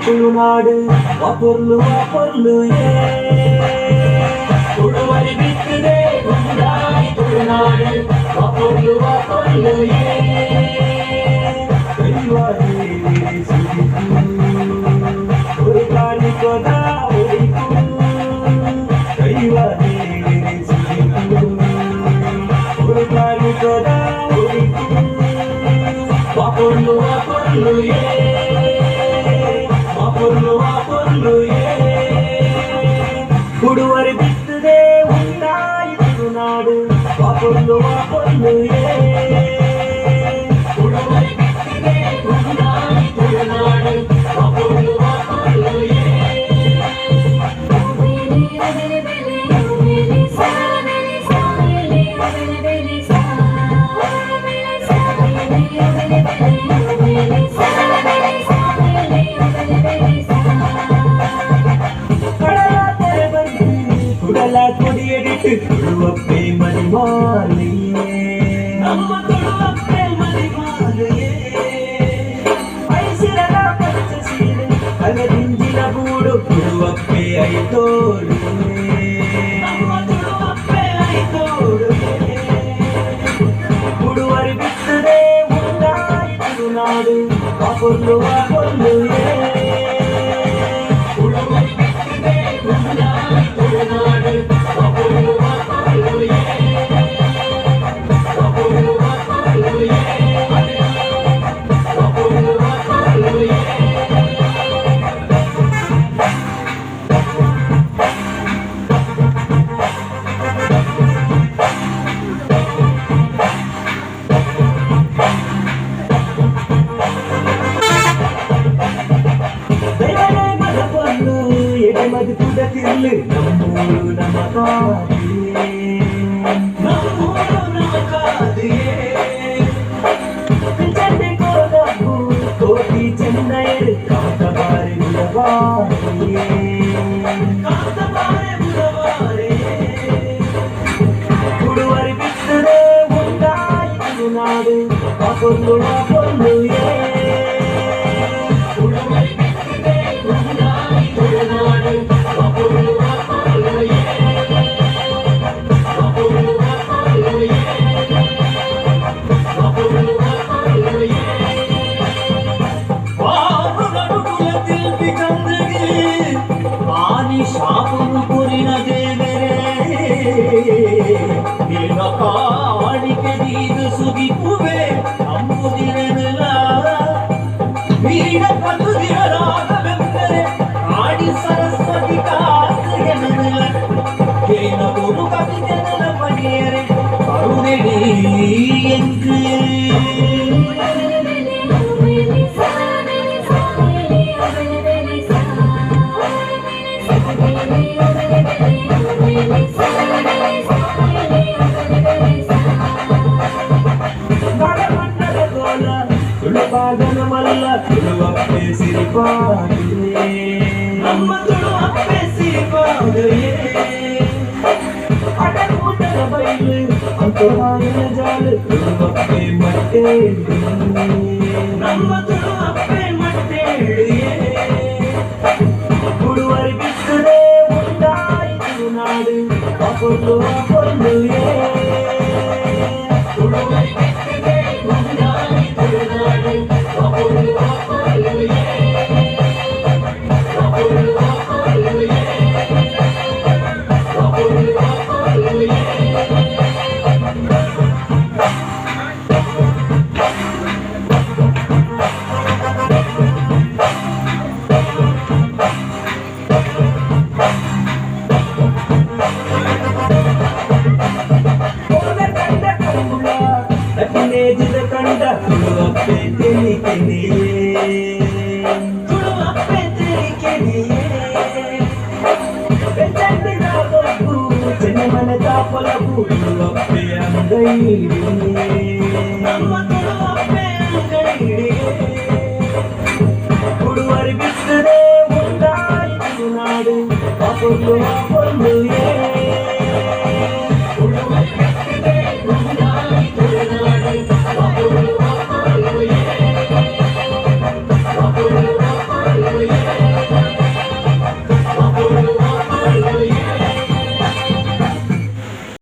ತುಳುನಾಡು ವಾಪೊರ್ಲು ತುಳುವರಿ ಬಿತ್ತಿದೆ ಗುಂಡಾಯಿ ತುಳುನಾಡು ವಾಪೊರ್ಲು ಕೈವಾರಿ ಸಿಗಿತು ஒரு காணி கொதா ஒழிக்கும் கைவாரி சிகிக்கும் ஒரு காணி கொதா ஒழிக்கும் வாப்பொர்ಲು குடுவரை ಬಿತ್ತದೆ ಉಂಟಾಯಿತು ನಾಡು ವಾಪೊರ್ಲು குடுவரை ಬಿತ್ತದೆ ಉಂಟಾಯಿತು ನಾಡು ವಾಪೊರ್ಲು கொடியடிட்டு துருவப்பே மதிமாலையே நம்ம துருவப்பே மதிமாலையே ஐசிரலா பச்ச சீரு அகದಿಂಜಿನ ಬೂಡು ತುರುವಪ್ಪೆ ಐತೋಡು ನಮ್ಮ ತುರುವಪ್ಪೆ ಐತೋಡು ಗುಡುವರಿ ಬಿತ್ತದೆ ಉಂಟಾಯಿತು ನಾಡು ವಾಪೊರ್ಲು ಗುಡುವರಿ ಬಿತ್ತದೆ ಉಂಟಾಯಿತು ನಾಡು ವಾಪೊರ್ಲು எடமது குடத்தில்லு நம்மூரு நமக்காதியே சென்னை கோதாப்பூ கோட்டி சென்னையரு காத்தபாரி உறவாரியே குடுவரி ಬಿತ್ತದೆ ಉಂಟಾಯಿತು ನಾಡು ವಾಪೊರ್ಲು శాపము పురిన దేవరే నిన్న కాడికి దీదు సుగిపువే అమ్ముదిరనుల వీడ పదుదిరాగవెందరే ఆడి సరస్వతి కాతుగెననుల కేన కొను కవిజనల పడియరే కరుణెడి என்று ತುಳುಬಾಗನಮಲ್ಲ ತುಳುವಪ್ಪೆ ಸಿರಿಪಾದುವೆ ನಮ್ಮ ತುಳುವಪ್ಪೆ ಸಿರಿಪಾದುವೆ ಅಡಗೂಟದ ಬೈಲು ಅಂತರಾಯನ ಜಾಲು ತುಳುವಪ್ಪೆ ಮಟ್ಟೇಳು ನಮ್ಮ ತುಳುವಪ್ಪೆ ಮಟ್ಟೇಳು ಗುಡುವರಿ ಬಿತ್ತದೆ ಉಂಟಾಯಿತು ನಾಡು ವಾಪೊರ್ಲು ಗುಡುವರಿ ಬಿತ್ತದೆ ಉಂಟಾಯಿತು ನಾಡು ವಾಪೊರ್ಲು ಕಂಡ ತುಳುವಪ್ಪೆ ತೆಲಿಕೆನಿಯೇ ಬೆಚ್ಚಂದಿನ ಬೊಕ್ಕು ಚೆನ್ನಮನೆ ತಾಪಲವು ತುಳುವಪ್ಪೆ ಅಂಗೈಡಿಯೇ ನಮ್ಮ ತುಳುವಪ್ಪೆ ಅಂಗೈಡಿಯೇ ಗುಡುವರಿ ಬಿತ್ತದೆ ಉಂಟಾಯಿತು ನಾಡು ವಾಪೊರ್ಲು